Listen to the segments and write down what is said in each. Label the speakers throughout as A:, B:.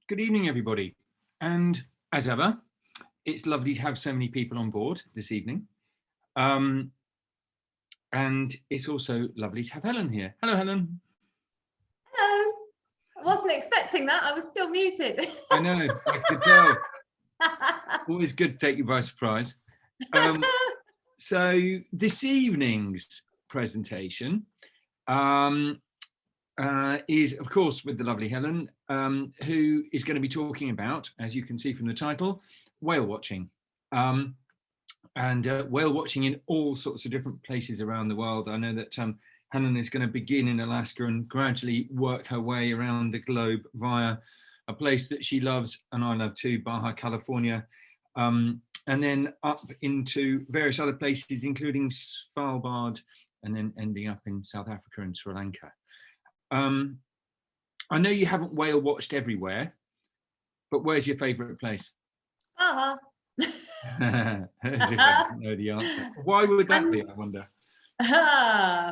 A: Good evening, everybody. And as ever, it's lovely to have so many people on board this evening. And it's also lovely to have Helen here. Hello, Helen.
B: Hello. I wasn't expecting that. I was still muted.
A: I know, I could tell. Always good to take you by surprise. So this evening's presentation is, of course, with the lovely Helen, who is going to be talking about, as you can see from the title, whale watching. And whale watching in all sorts of different places around the world. I know that Helen is going to begin in Alaska and gradually work her way around the globe via a place that she loves and I love too, Baja, California, and then up into various other places, including Svalbard, and then ending up in South Africa and Sri Lanka. I know you haven't whale watched everywhere, but where's your favourite place?
B: Baja.
A: As if I didn't know the answer. Why would that be, I wonder?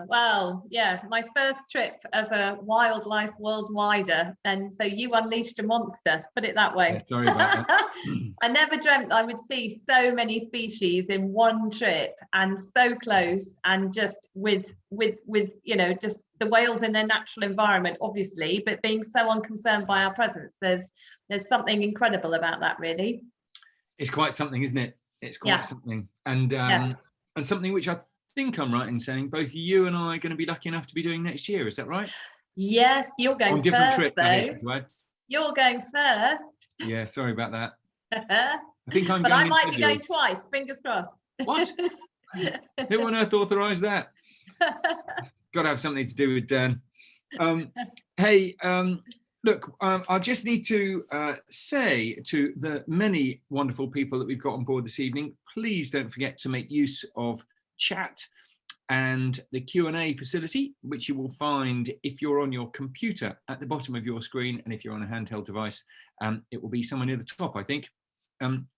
B: Well, yeah, my first trip as a wildlife worldwider, and so you unleashed a monster, put it that way.
A: Yeah, sorry about that.
B: I never dreamt I would see so many species in one trip and so close, and just with you know, just the whales in their natural environment, obviously, but being so unconcerned by our presence. There's something incredible about that, really.
A: It's quite something, isn't it? It's quite something, and something which I think I'm right in saying both you and I are going to be lucky enough to be doing next year. Is that right?
B: Yes, you're going
A: on different
B: first,
A: trips,
B: though. You're going first.
A: Yeah, sorry about that. I think I'm.
B: But
A: going
B: I might be going twice. Fingers crossed.
A: What? Who on earth authorised that? Got to have something to do with Dan. Hey. Look, I just need to say to the many wonderful people that we've got on board this evening, please don't forget to make use of chat and the Q&A facility, which you will find if you're on your computer at the bottom of your screen, and if you're on a handheld device, it will be somewhere near the top, I think.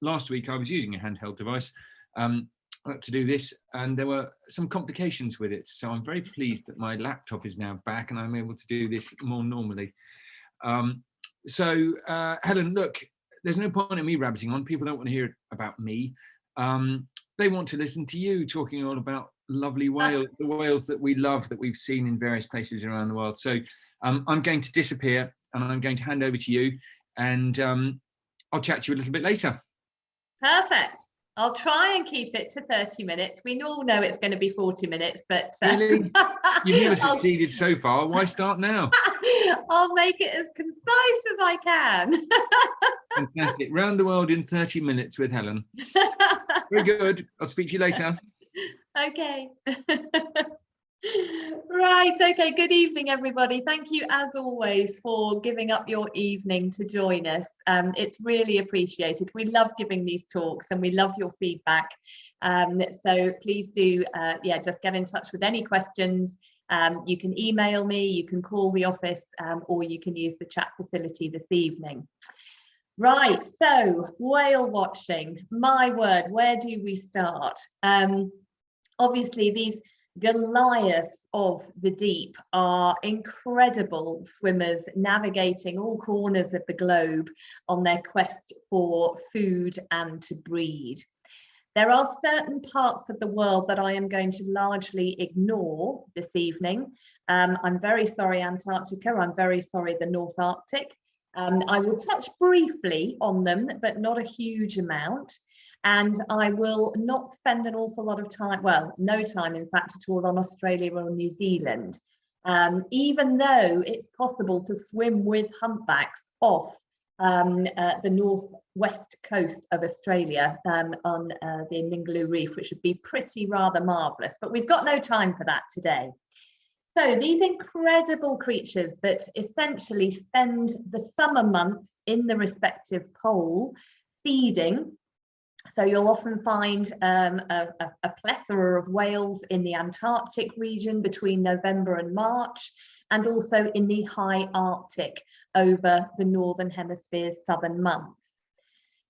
A: Last week I was using a handheld device to do this, and there were some complications with it. So I'm very pleased that my laptop is now back and I'm able to do this more normally. Helen, look, there's no point in me rabbiting on. People don't want to hear about me. They want to listen to you talking all about lovely whales, the whales that we love, that we've seen in various places around the world. So I'm going to disappear and I'm going to hand over to you, and I'll chat to you a little bit later.
B: Perfect. I'll try and keep it to 30 minutes. We all know it's going to be 40 minutes, but...
A: Really? You've never succeeded so far. Why start now?
B: I'll make it as concise as I can.
A: Fantastic. Round the world in 30 minutes with Helen. Very good. I'll speak to you later.
B: Okay. Right, okay, good evening everybody. Thank you as always for giving up your evening to join us. It's really appreciated. We love giving these talks and we love your feedback. So please do just get in touch with any questions. You can email me, you can call the office, or you can use the chat facility this evening. Right, so whale watching, my word, where do we start? Obviously these Goliaths of the deep are incredible swimmers navigating all corners of the globe on their quest for food and to breed. There are certain parts of the world that I am going to largely ignore this evening. I'm very sorry, Antarctica. I'm very sorry, the North Arctic. I will touch briefly on them, but not a huge amount. And I will not spend an awful lot of time, well, no time, in fact, at all on Australia or New Zealand, even though it's possible to swim with humpbacks off the northwest coast of Australia on the Ningaloo Reef, which would be pretty rather marvellous. But we've got no time for that today. So these incredible creatures that essentially spend the summer months in the respective pole feeding. So you'll often find a plethora of whales in the Antarctic region between November and March, and also in the high Arctic over the Northern Hemisphere's southern months.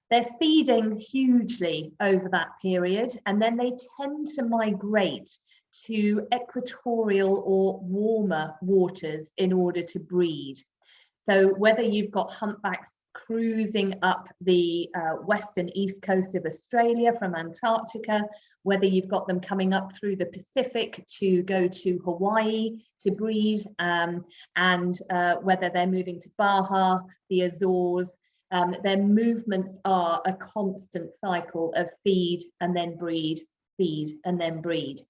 B: They're feeding hugely over that period, and then they tend to migrate to equatorial or warmer waters in order to breed. So whether you've got humpbacks cruising up the western east coast of Australia from Antarctica, whether you've got them coming up through the Pacific to go to Hawaii to breed, and whether they're moving to Baja, the Azores, their movements are a constant cycle of feed and then breed, feed and then breed.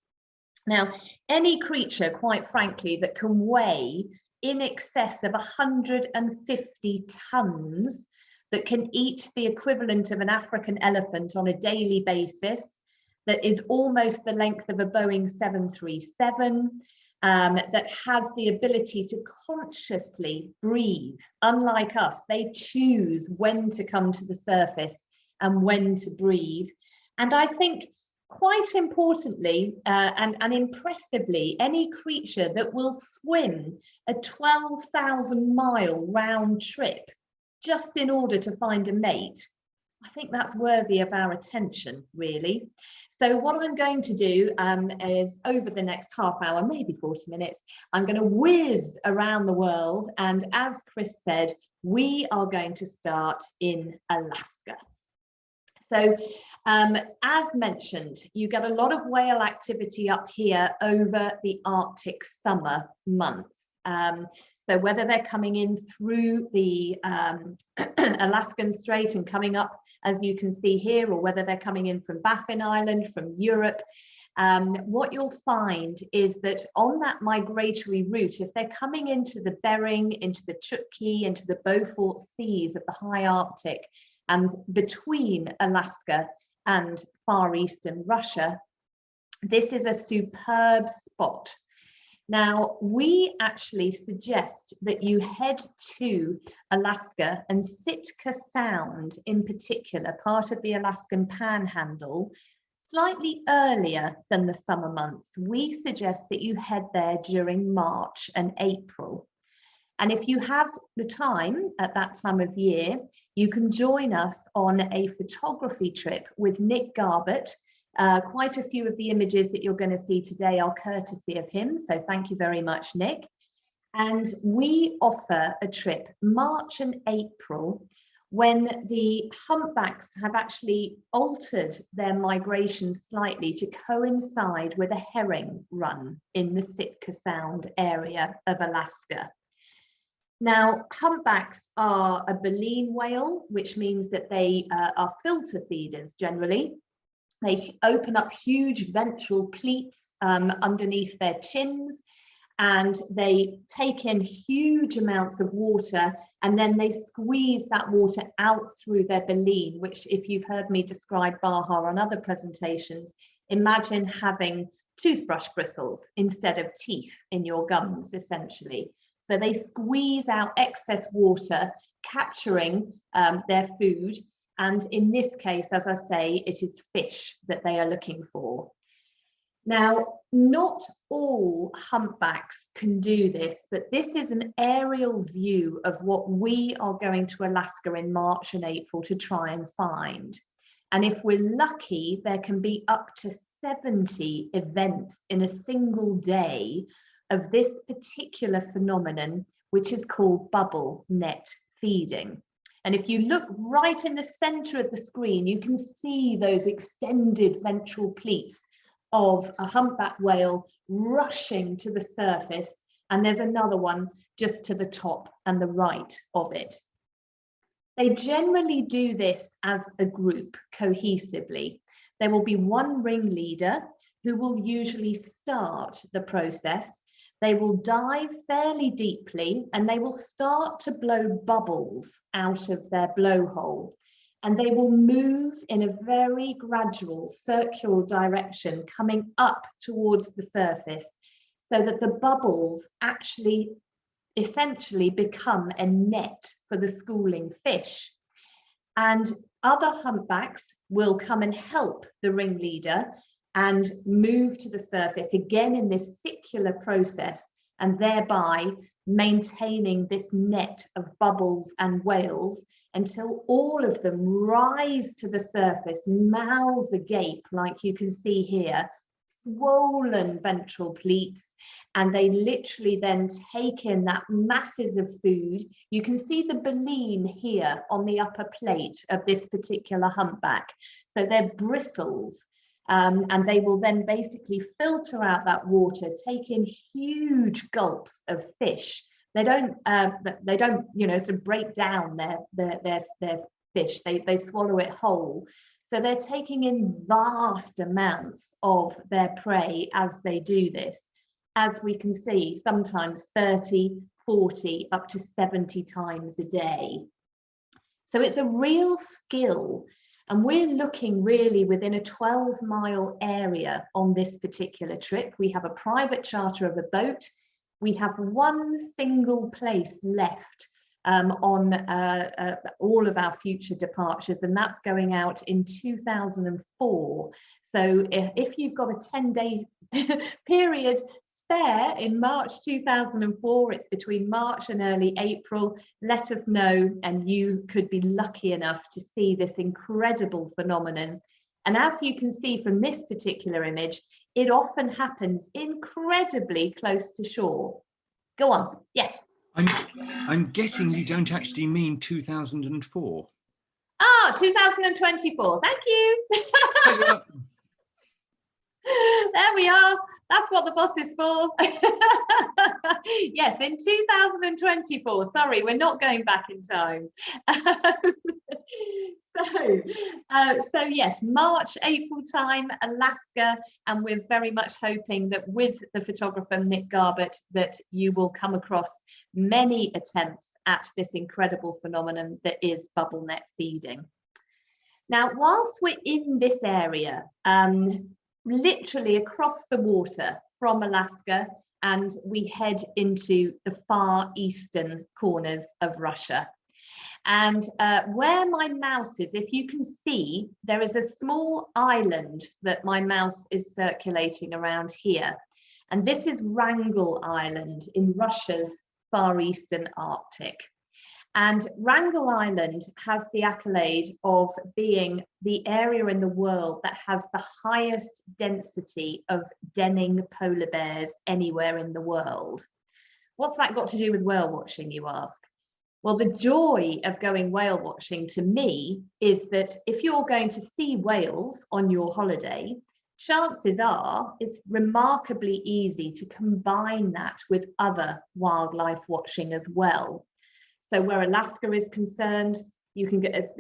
B: Now, any creature, quite frankly, that can weigh in excess of 150 tons, that can eat the equivalent of an African elephant on a daily basis, that is almost the length of a Boeing 737, that has the ability to consciously breathe. Unlike us, they choose when to come to the surface and when to breathe. And I think, quite importantly and impressively, any creature that will swim a 12,000-mile round trip just in order to find a mate, I think that's worthy of our attention, really. So what I'm going to do is, over the next half hour, maybe 40 minutes, I'm going to whiz around the world. And as Chris said, we are going to start in Alaska. So as mentioned, you get a lot of whale activity up here over the Arctic summer months. So whether they're coming in through the Alaskan Strait and coming up, as you can see here, or whether they're coming in from Baffin Island, from Europe, what you'll find is that on that migratory route, if they're coming into the Bering, into the Chukchi, into the Beaufort Seas of the high Arctic, and between Alaska and Far Eastern Russia, this is a superb spot. Now, we actually suggest that you head to Alaska and Sitka Sound in particular, part of the Alaskan Panhandle, slightly earlier than the summer months. We suggest that you head there during March and April. And if you have the time at that time of year, you can join us on a photography trip with Nick Garbett. Quite a few of the images that you're going to see today are courtesy of him. So thank you very much, Nick. And we offer a trip March and April when the humpbacks have actually altered their migration slightly to coincide with a herring run in the Sitka Sound area of Alaska. Now, humpbacks are a baleen whale, which means that they are filter feeders generally. They open up huge ventral pleats underneath their chins, and they take in huge amounts of water, and then they squeeze that water out through their baleen, which, if you've heard me describe Baja on other presentations, imagine having toothbrush bristles instead of teeth in your gums, essentially. So they squeeze out excess water, capturing their food. And in this case, as I say, it is fish that they are looking for. Now, not all humpbacks can do this, but this is an aerial view of what we are going to Alaska in March and April to try and find. And if we're lucky, there can be up to 70 events in a single day of this particular phenomenon, which is called bubble net feeding. And if you look right in the center of the screen, you can see those extended ventral pleats of a humpback whale rushing to the surface. And there's another one just to the top and the right of it. They generally do this as a group cohesively. There will be one ringleader who will usually start the process. They will dive fairly deeply and they will start to blow bubbles out of their blowhole. And they will move in a very gradual circular direction coming up towards the surface so that the bubbles actually essentially become a net for the schooling fish. And other humpbacks will come and help the ringleader and move to the surface again in this circular process, and thereby maintaining this net of bubbles and whales until all of them rise to the surface, mouths agape, like you can see here, swollen ventral pleats, and they literally then take in that masses of food. You can see the baleen here on the upper plate of this particular humpback. So they're bristles, and they will then basically filter out that water, take in huge gulps of fish. They don't, you know, sort of break down their fish. They swallow it whole. So they're taking in vast amounts of their prey as they do this. As we can see, sometimes 30, 40, up to 70 times a day. So it's a real skill. And we're looking really within a 12-mile area on this particular trip. We have a private charter of a boat. We have one single place left on all of our future departures, and that's going out in 2004. So if you've got a 10-day period spare in March 2004, it's between March and early April, let us know, and you could be lucky enough to see this incredible phenomenon. And as you can see from this particular image, it often happens incredibly close to shore. Go on. Yes.
A: I'm guessing you don't actually mean 2004.
B: Ah, 2024. Thank you. There we are. That's what the boss is for. Yes, in 2024. Sorry, we're not going back in time. So yes, March, April time, Alaska, and we're very much hoping that with the photographer Nick Garbett that you will come across many attempts at this incredible phenomenon that is bubble net feeding. Now, whilst we're in this area, literally across the water from Alaska, and we head into the far eastern corners of Russia. And where my mouse is, if you can see, there is a small island that my mouse is circulating around here. And this is Wrangel Island in Russia's far eastern Arctic. And Wrangel Island has the accolade of being the area in the world that has the highest density of denning polar bears anywhere in the world. What's that got to do with whale watching, you ask? Well, the joy of going whale watching to me is that if you're going to see whales on your holiday, chances are it's remarkably easy to combine that with other wildlife watching as well. So where Alaska is concerned, you can get,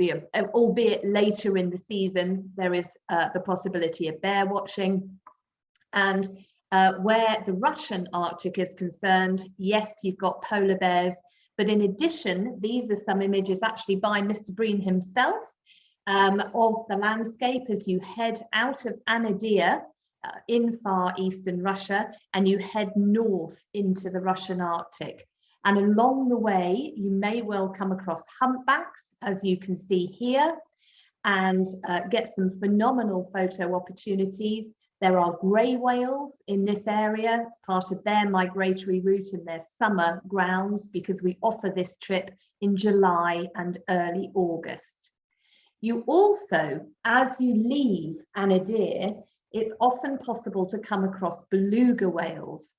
B: albeit later in the season, there is the possibility of bear watching. And where the Russian Arctic is concerned, yes, you've got polar bears. But in addition, these are some images actually by Mr. Bryon himself of the landscape as you head out of Anadyr in far eastern Russia, and you head north into the Russian Arctic. And along the way, you may well come across humpbacks, as you can see here, and get some phenomenal photo opportunities. There are grey whales in this area. It's part of their migratory route and their summer grounds, because we offer this trip in July and early August. You also, as you leave Anadyr, it's often possible to come across beluga whales.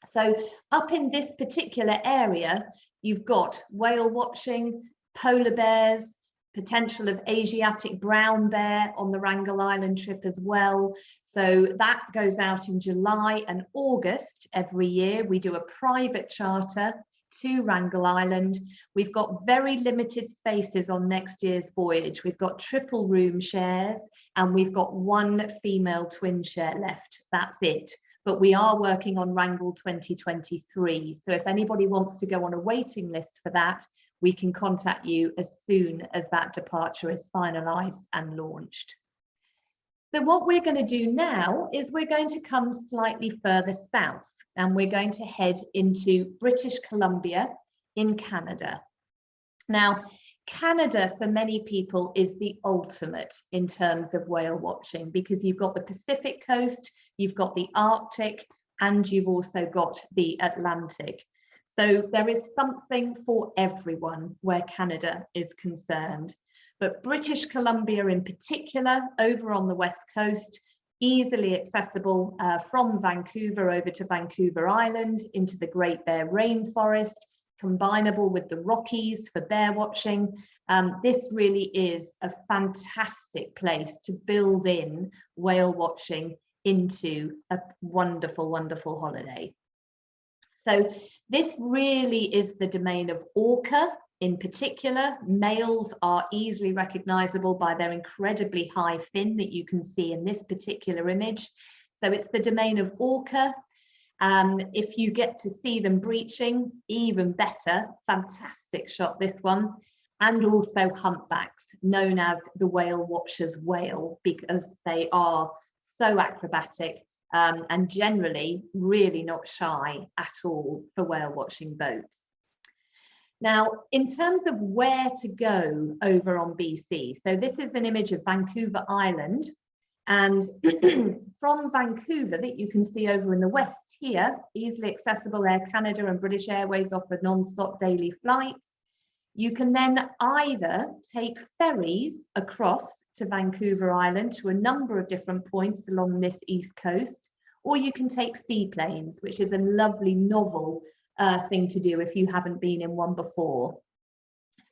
B: So up in this particular area, you've got whale watching, polar bears, potential of Asiatic brown bear on the Wrangel Island trip as well. So that goes out in July and August every year. We do a private charter to Wrangel Island. We've got very limited spaces on next year's voyage. We've got triple room shares and we've got one female twin share left. That's it. But we are working on Wrangel 2023. So if anybody wants to go on a waiting list for that, we can contact you as soon as that departure is finalised and launched. So what we're going to do now is we're going to come slightly further south, and we're going to head into British Columbia in Canada. Now, Canada for many people is the ultimate in terms of whale watching, because you've got the Pacific coast, you've got the Arctic, and you've also got the Atlantic. So there is something for everyone where Canada is concerned. But British Columbia in particular, over on the west coast, easily accessible from Vancouver over to Vancouver Island into the Great Bear Rainforest, combinable with the Rockies for bear watching. This really is a fantastic place to build in whale watching into a wonderful, wonderful holiday. So this really is the domain of orca in particular. Males are easily recognizable by their incredibly high fin that you can see in this particular image. So it's the domain of orca. If you get to see them breaching, even better. Fantastic shot, this one. And also humpbacks, known as the whale watcher's whale, because they are so acrobatic and generally really not shy at all for whale watching boats. Now, in terms of where to go over on BC, so this is an image of Vancouver Island, and from Vancouver that you can see over in the west here, easily accessible. Air Canada and British Airways offer non-stop daily flights. You can then either take ferries across to Vancouver Island to a number of different points along this east coast, or you can take seaplanes, which is a lovely novel thing to do if you haven't been in one before.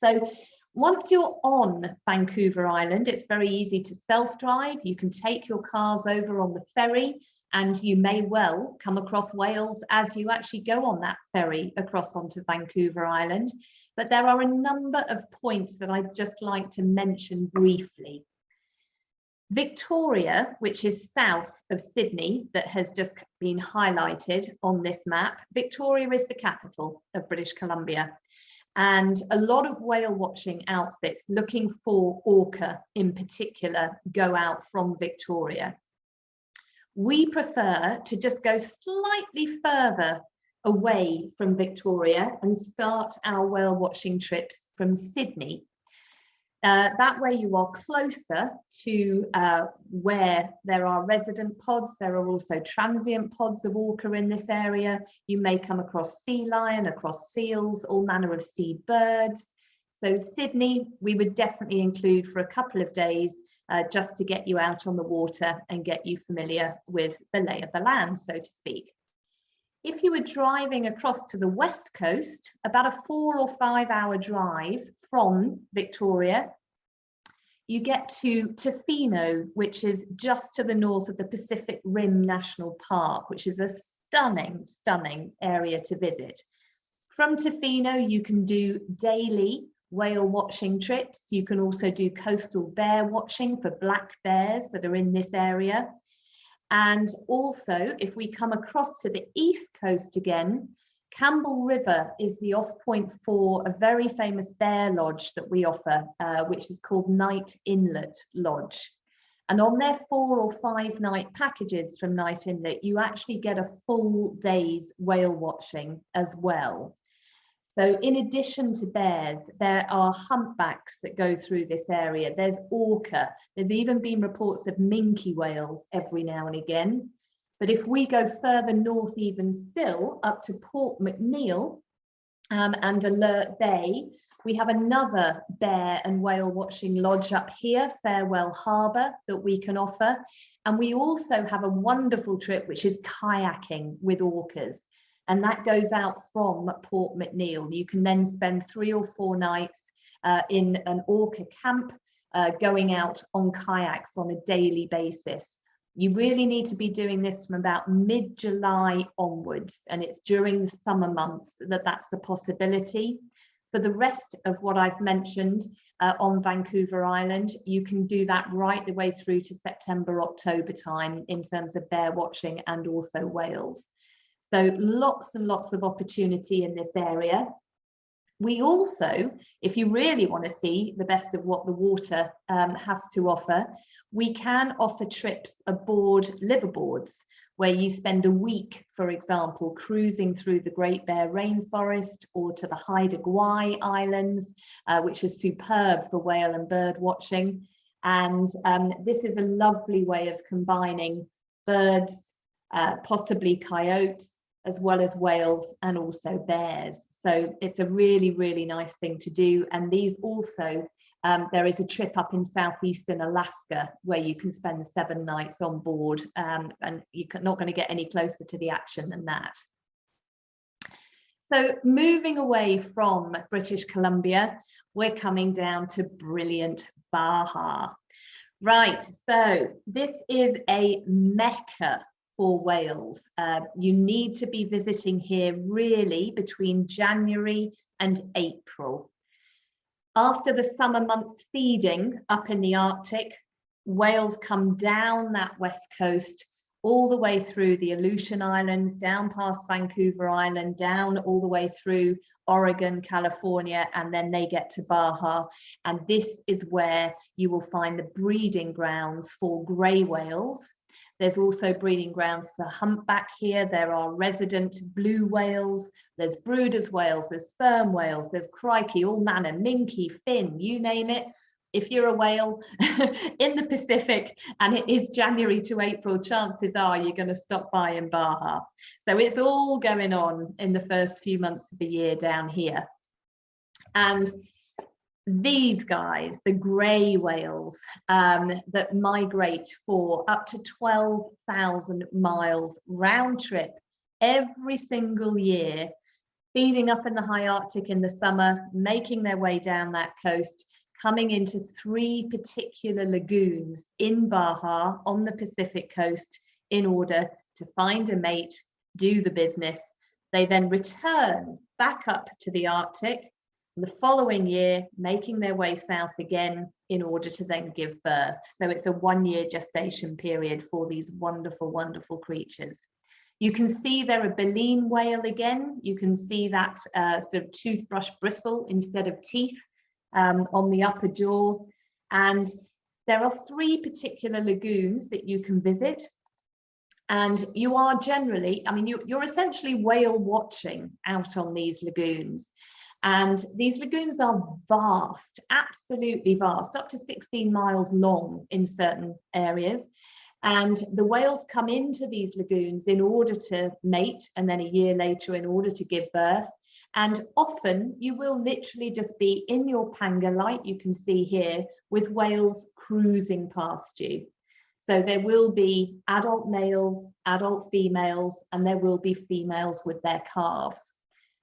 B: So once you're on Vancouver Island, it's very easy to self-drive. You can take your cars over on the ferry, and you may well come across whales as you actually go on that ferry across onto Vancouver Island. But there are a number of points that I'd just like to mention briefly. Victoria, which is south of Sydney, that has just been highlighted on this map. Victoria is the capital of British Columbia, and a lot of whale watching outfits looking for orca in particular go out from Victoria. We prefer to just go slightly further away from Victoria and start our whale watching trips from Sydney. That way you are closer to where there are resident pods. There are also transient pods of orca in this area. You may come across sea lion, across seals, all manner of sea birds. So Sydney, we would definitely include for a couple of days just to get you out on the water and get you familiar with the lay of the land, so to speak. If you were driving across to the west coast, about a 4 or 5 hour drive from Victoria, you get to Tofino, which is just to the north of the Pacific Rim National Park, which is a stunning, stunning area to visit. From Tofino, you can do daily whale watching trips. You can also do coastal bear watching for black bears that are in this area. And also, if we come across to the east coast again, Campbell River is the off point for a very famous bear lodge that we offer, which is called Night Inlet Lodge. And on their 4 or 5 night packages from Night Inlet, you actually get a full day's whale watching as well. So in addition to bears, there are humpbacks that go through this area. There's orca. There's even been reports of minke whales every now and again. But if we go further north even still, up to Port McNeill and Alert Bay, we have another bear and whale watching lodge up here, Farewell Harbour, that we can offer. And we also have a wonderful trip, which is kayaking with orcas. And that goes out from Port McNeill. You can then spend 3 or 4 nights in an orca camp, going out on kayaks on a daily basis. You really need to be doing this from about mid-July onwards, and it's during the summer months that that's a possibility. For the rest of what I've mentioned on Vancouver Island, you can do that right the way through to September, October time in terms of bear watching and also whales. So lots and lots of opportunity in this area. We also, if you really want to see the best of what the water has to offer, we can offer trips aboard liveaboards, where you spend a week, for example, cruising through the Great Bear Rainforest or to the Haida Gwaii Islands, which is superb for whale and bird watching. And this is a lovely way of combining birds, possibly coyotes, as well as whales and also bears. So it's a really, really nice thing to do. And these also, there is a trip up in southeastern Alaska where you can spend 7 nights on board, and you're not going to get any closer to the action than that. So moving away from British Columbia, we're coming down to brilliant Baja. Right, so this is a mecca for whales. You need to be visiting here really between January and April. After the summer months feeding up in the Arctic, whales come down that west coast all the way through the Aleutian Islands, down past Vancouver Island, down all the way through Oregon, California, and then they get to Baja. And this is where you will find the breeding grounds for grey whales. There's also breeding grounds for humpback here. There are resident blue whales, there's Brouder's whales, there's sperm whales, there's crikey, all manner, minke, fin, you name it. If you're a whale in the Pacific and it is January to April, chances are you're going to stop by in Baja. So it's all going on in the first few months of the year down here. And these guys, the grey whales, that migrate for up to 12,000 miles round trip every single year, feeding up in the high Arctic in the summer, making their way down that coast, coming into 3 particular lagoons in Baja on the Pacific coast in order to find a mate, do the business. They then return back up to the Arctic the following year, making their way south again in order to then give birth. So it's a 1-year gestation period for these wonderful, wonderful creatures. You can see they're a baleen whale again. You can see that sort of toothbrush bristle instead of teeth on the upper jaw. And there are 3 particular lagoons that you can visit. And you are generally, I mean, you're essentially whale watching out on these lagoons. And these lagoons are vast, absolutely vast, up to 16 miles long in certain areas. And the whales come into these lagoons in order to mate, and then a year later in order to give birth. And often you will literally just be in your panga, like you can see here, with whales cruising past you. So there will be adult males, adult females, and there will be females with their calves.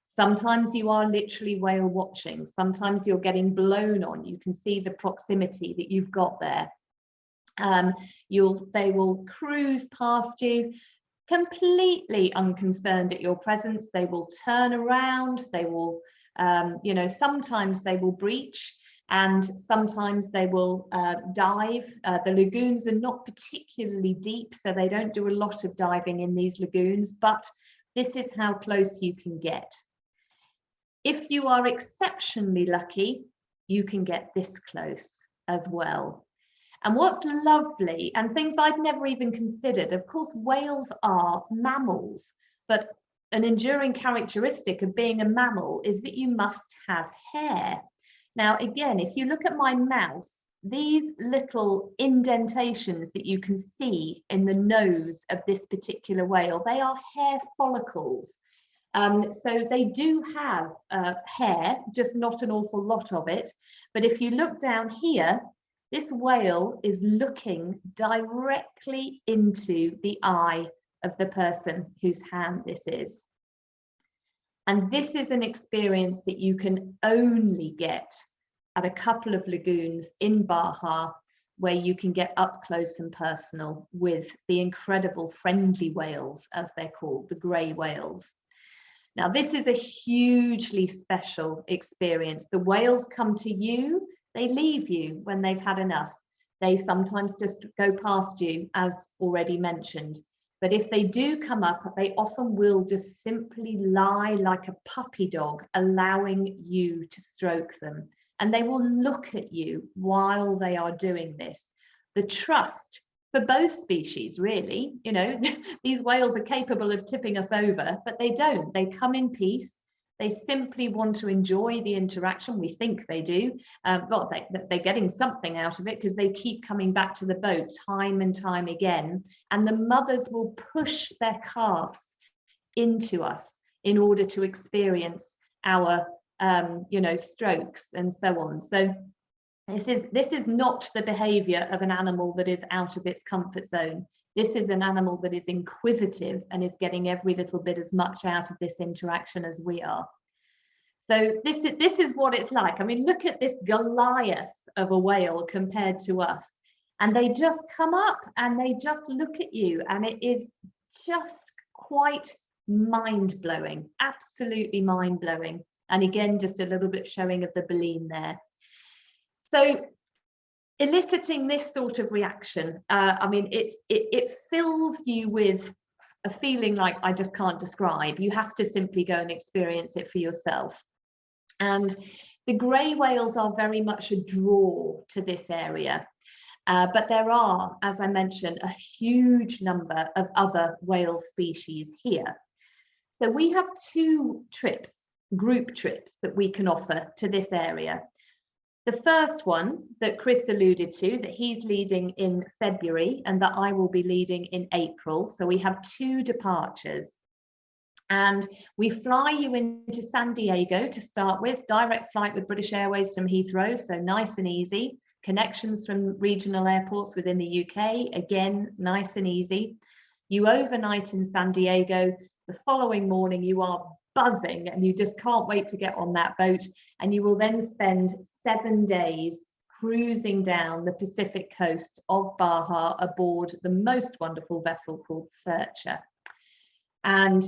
B: Sometimes you are literally whale watching. Sometimes you're getting blown on. You can see the proximity that you've got there. They will cruise past you, completely unconcerned at your presence. They will turn around. They will, sometimes they will breach, and sometimes they will dive. The lagoons are not particularly deep, so they don't do a lot of diving in these lagoons, but this is how close you can get. If you are exceptionally lucky, you can get this close as well. And what's lovely, and things I'd never even considered, of course, whales are mammals, but an enduring characteristic of being a mammal is that you must have hair. Now, again, if you look at my mouth, these little indentations that you can see in the nose of this particular whale, they are hair follicles. So they do have hair, just not an awful lot of it. But if you look down here, this whale is looking directly into the eye of the person whose hand this is. And this is an experience that you can only get at a couple of lagoons in Baja, where you can get up close and personal with the incredible friendly whales, as they're called, the grey whales. Now, this is a hugely special experience. The whales come to you, they leave you when they've had enough. They sometimes just go past you, as already mentioned. But if they do come up, they often will just simply lie like a puppy dog, allowing you to stroke them. And they will look at you while they are doing this. The trust for both species, really, these whales are capable of tipping us over, but they don't. They come in peace. They simply want to enjoy the interaction. We think they do. Well, they're getting something out of it because they keep coming back to the boat time and time again. And the mothers will push their calves into us in order to experience our strokes and so on. So this is not the behavior of an animal that is out of its comfort zone. This is an animal that is inquisitive and is getting every little bit as much out of this interaction as we are. So this is what it's like. I mean, look at this Goliath of a whale compared to us. And they just come up and they just look at you, and it is just quite mind-blowing, absolutely mind-blowing. And again, just a little bit showing of the baleen there. So eliciting this sort of reaction, I mean, it fills you with a feeling like I just can't describe. You have to simply go and experience it for yourself. And the grey whales are very much a draw to this area. But there are, as I mentioned, a huge number of other whale species here. So we have 2 trips, group trips, that we can offer to this area. The first one that Chris alluded to, that he's leading in February and that I will be leading in April. So we have 2 departures. And we fly you into San Diego to start with, direct flight with British Airways from Heathrow, so nice and easy. Connections from regional airports within the UK, again, nice and easy. You overnight in San Diego. The following morning, you are buzzing and you just can't wait to get on that boat. And you will then spend 7 days cruising down the Pacific coast of Baja aboard the most wonderful vessel called Searcher. And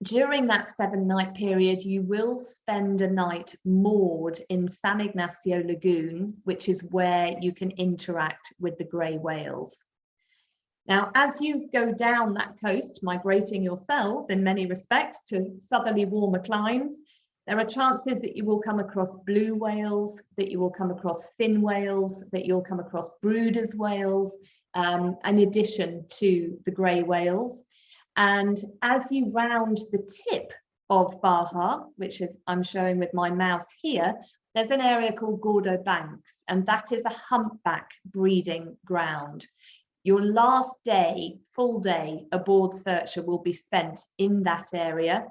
B: during that 7-night period, you will spend a night moored in San Ignacio Lagoon, which is where you can interact with the grey whales. Now, as you go down that coast, migrating yourselves in many respects to southerly warmer climes, there are chances that you will come across blue whales, that you will come across fin whales, that you'll come across Brooder's whales, in addition to the grey whales. And as you round the tip of Baja, which is I'm showing with my mouse here, there's an area called Gordo Banks, and that is a humpback breeding ground. Your last day, full day aboard Searcher, will be spent in that area,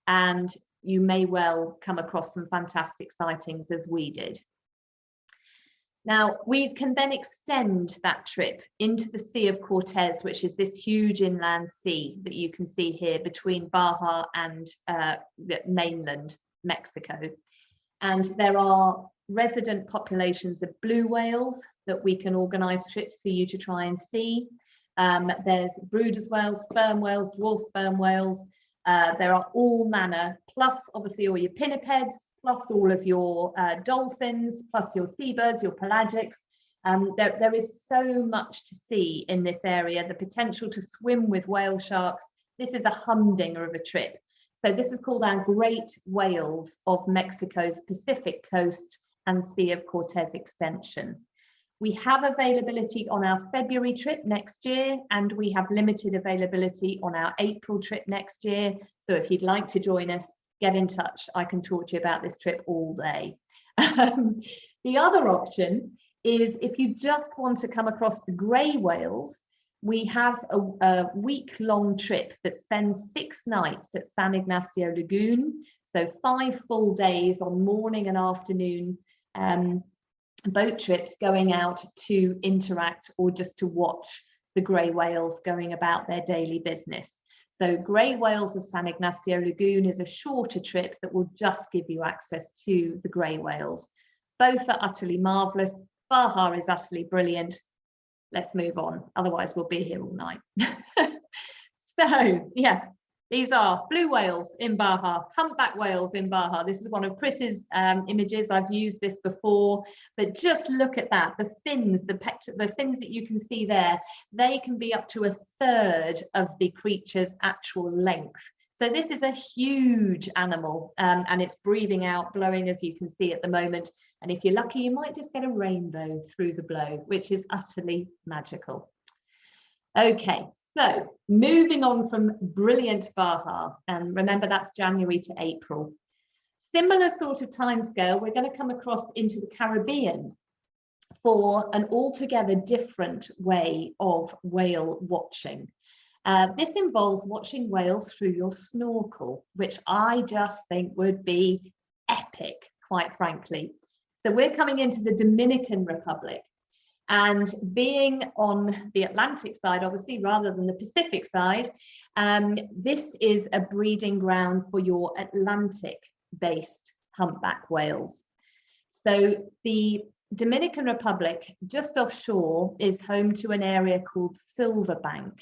B: and you may well come across some fantastic sightings as we did. Now, we can then extend that trip into the Sea of Cortez, which is this huge inland sea that you can see here between Baja and the mainland Mexico. And there are resident populations of blue whales that we can organise trips for you to try and see. There's Brooder's whales, sperm whales, dwarf sperm whales. There are all manner, plus obviously all your pinnipeds, plus all of your dolphins, plus your seabirds, your pelagics. There is so much to see in this area, the potential to swim with whale sharks. This is a humdinger of a trip. So this is called our Great Whales of Mexico's Pacific Coast and Sea of Cortez extension. We have availability on our February trip next year, and we have limited availability on our April trip next year. So if you'd like to join us, get in touch. I can talk to you about this trip all day. The other option is if you just want to come across the grey whales, we have a week-long trip that spends 6 nights at San Ignacio Lagoon. So 5 full days on morning and afternoon boat trips going out to interact or just to watch the grey whales going about their daily business. So Grey Whales of San Ignacio Lagoon is a shorter trip that will just give you access to the grey whales. Both are utterly marvellous. Baja is utterly brilliant. Let's move on, otherwise we'll be here all night. So yeah, these are blue whales in Baja, humpback whales in Baja. This is one of Chris's images. I've used this before, but just look at that. The fins, the fins that you can see there, they can be up to 1/3 of the creature's actual length. So this is a huge animal, and it's breathing out, blowing, as you can see at the moment. And if you're lucky, you might just get a rainbow through the blow, which is utterly magical. Okay, so moving on from brilliant Baja, and remember that's January to April. Similar sort of timescale, we're going to come across into the Caribbean for an altogether different way of whale watching. This involves watching whales through your snorkel, which I just think would be epic, quite frankly. So we're coming into the Dominican Republic, and being on the Atlantic side, obviously, rather than the Pacific side, this is a breeding ground for your Atlantic-based humpback whales. So the Dominican Republic, just offshore, is home to an area called Silverbank.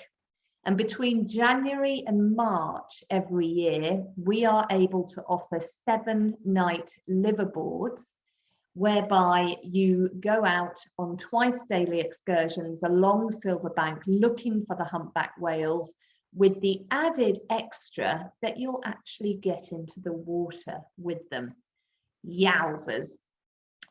B: And between January and March every year, we are able to offer 7-night liveaboards, whereby you go out on twice daily excursions along Silverbank looking for the humpback whales, with the added extra that you'll actually get into the water with them. Yowzers.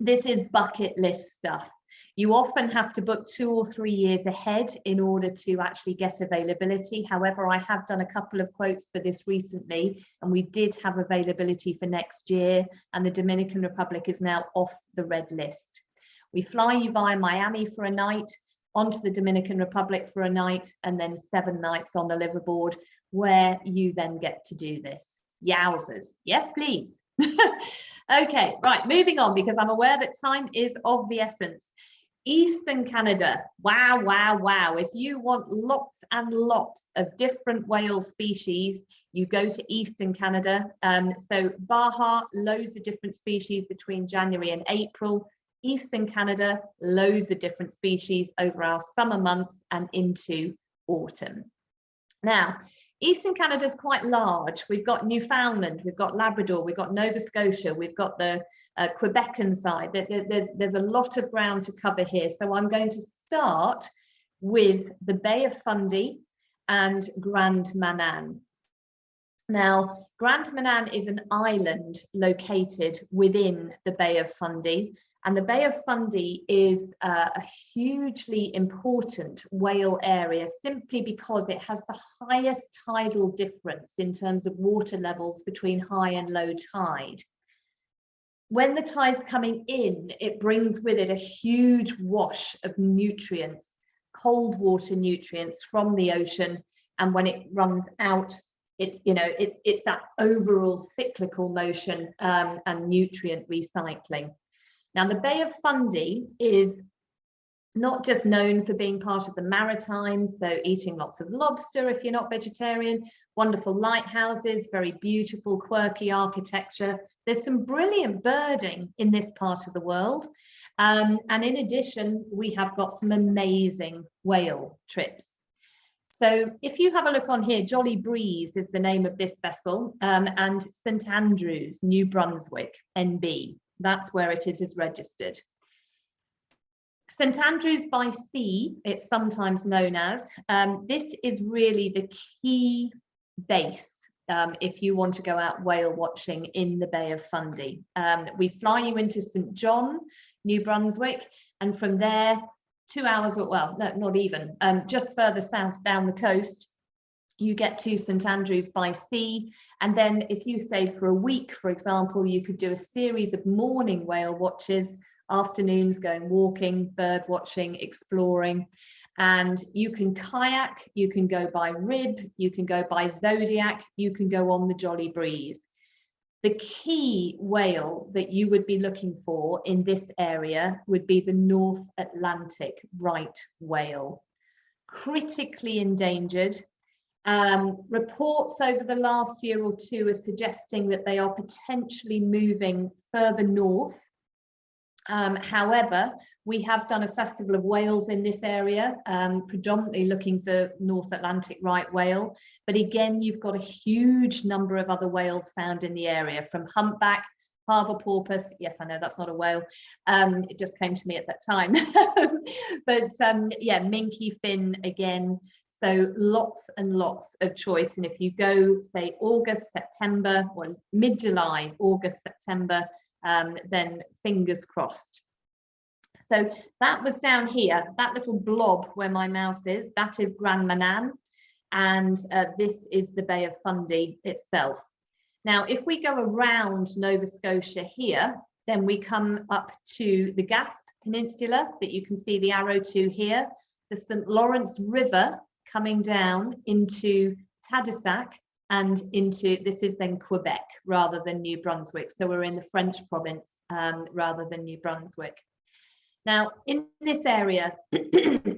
B: This is bucket list stuff. You often have to book 2 or 3 years ahead in order to actually get availability. However, I have done a couple of quotes for this recently, and we did have availability for next year, and the Dominican Republic is now off the red list. We fly you via Miami for a night, onto the Dominican Republic for a night, and then 7 nights on the liveaboard, where you then get to do this. Yowzers. Yes, please. Okay, right, moving on, because I'm aware that time is of the essence. Eastern Canada, wow, wow, wow. If you want lots and lots of different whale species, you go to Eastern Canada. So Baja, loads of different species between January and April. Eastern Canada, loads of different species over our summer months and into autumn. Now, Eastern Canada is quite large. We've got Newfoundland, we've got Labrador, we've got Nova Scotia, we've got the Quebecan side. There's a lot of ground to cover here. So I'm going to start with the Bay of Fundy and Grand Manan. Now, Grand Manan is an island located within the Bay of Fundy, and the Bay of Fundy is a hugely important whale area simply because it has the highest tidal difference in terms of water levels between high and low tide. When the tide's coming in, it brings with it a huge wash of nutrients, cold water nutrients from the ocean, and when it runs out, it's that overall cyclical motion and nutrient recycling. Now, the Bay of Fundy is not just known for being part of the Maritimes, so eating lots of lobster if you're not vegetarian, wonderful lighthouses, very beautiful, quirky architecture. There's some brilliant birding in this part of the world. And in addition, we have got some amazing whale trips. So if you have a look on here, Jolly Breeze is the name of this vessel, and St Andrews, New Brunswick, NB. That's where it is registered. St Andrews by Sea, it's sometimes known as. This is really the key base if you want to go out whale watching in the Bay of Fundy. We fly you into St John, New Brunswick, and from there, 2 hours, or well, no, not even, just further south down the coast, you get to St Andrews by Sea. And then if you stayed for a week, for example, you could do a series of morning whale watches, afternoons going walking, bird watching, exploring. And you can kayak, you can go by rib, you can go by Zodiac, you can go on the Jolly Breeze. The key whale that you would be looking for in this area would be the North Atlantic right whale. Critically endangered. Reports over the last year or two are suggesting that they are potentially moving further north. However, we have done a festival of whales in this area, predominantly looking for North Atlantic right whale. But again, you've got a huge number of other whales found in the area, from humpback, harbour porpoise. Yes, I know that's not a whale. It just came to me at that time. But yeah, minke fin again. So lots and lots of choice. And if you go, say, August, September, or mid-July, August, September, then fingers crossed. So that was down here, that little blob where my mouse is, that is Grand Manan, and this is the Bay of Fundy itself. Now, if we go around Nova Scotia here, then we come up to the Gaspe Peninsula that you can see the arrow to here. The St. Lawrence River coming down into Tadoussac and into, this is then Quebec rather than New Brunswick. So we're in the French province rather than New Brunswick. Now, in this area,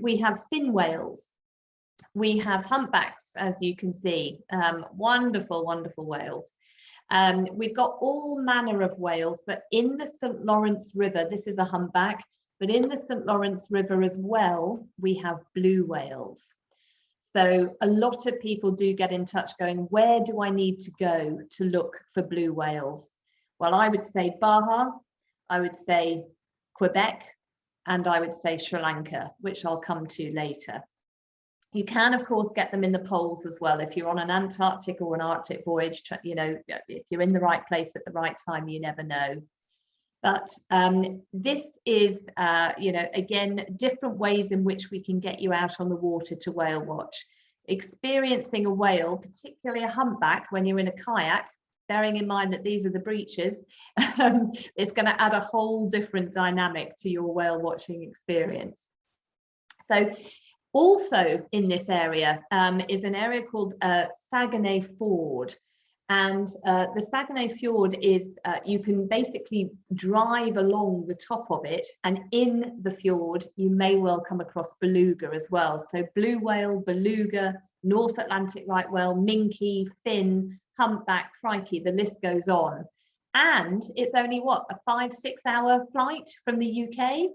B: we have fin whales. We have humpbacks, as you can see, wonderful, wonderful whales. We've got all manner of whales, but in the St. Lawrence River, this is a humpback, but in the St. Lawrence River as well, we have blue whales. So a lot of people do get in touch going, where do I need to go to look for blue whales? Well, I would say Baja, I would say Quebec, and I would say Sri Lanka, which I'll come to later. You can, of course, get them in the poles as well. If you're on an Antarctic or an Arctic voyage, you know, if you're in the right place at the right time, you never know. But this is, you know, again, different ways in which we can get you out on the water to whale watch. Experiencing a whale, particularly a humpback, when you're in a kayak, bearing in mind that these are the breaches, it's going to add a whole different dynamic to your whale watching experience. So also in this area is an area called Saguenay Ford. And the Saguenay Fjord is, you can basically drive along the top of it, and in the fjord, you may well come across beluga as well. So blue whale, beluga, North Atlantic right whale, minke, fin, humpback, crikey, the list goes on. And it's only, what, a 5-6 hour flight from the UK?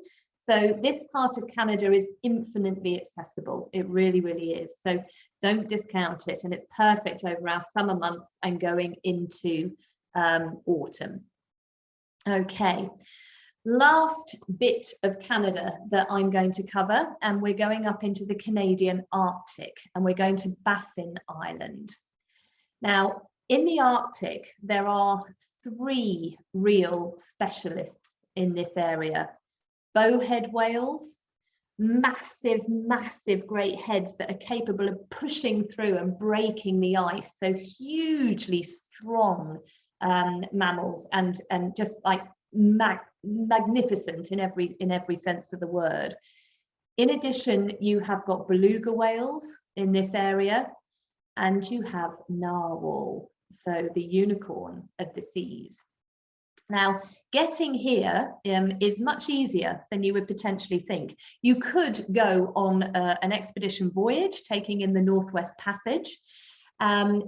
B: So this part of Canada is infinitely accessible. It really, really is. So don't discount it. And it's perfect over our summer months and going into autumn. Okay, last bit of Canada that I'm going to cover, and we're going up into the Canadian Arctic, and we're going to Baffin Island. Now, in the Arctic, there are 3 real specialists in this area. Bowhead whales, massive, massive great heads that are capable of pushing through and breaking the ice. So hugely strong mammals, and just like magnificent in every sense of the word. In addition, you have got beluga whales in this area, and you have narwhal, so the unicorn of the seas. Now, getting here is much easier than you would potentially think. You could go on an expedition voyage, taking in the Northwest Passage.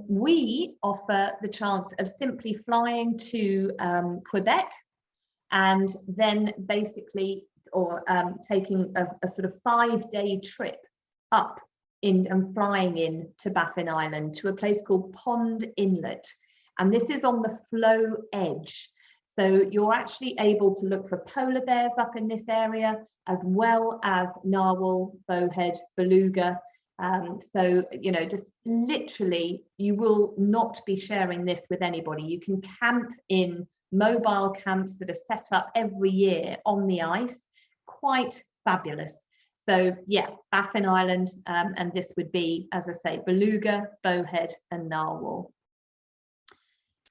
B: We offer the chance of simply flying to Quebec, and then basically, or taking a sort of 5-day trip up in and flying in to Baffin Island to a place called Pond Inlet. And this is on the floe edge. So you're actually able to look for polar bears up in this area, as well as narwhal, bowhead, beluga. So, you know, just literally, you will not be sharing this with anybody. You can camp in mobile camps that are set up every year on the ice. Quite fabulous. So yeah, Baffin Island, and this would be, as I say, beluga, bowhead and narwhal.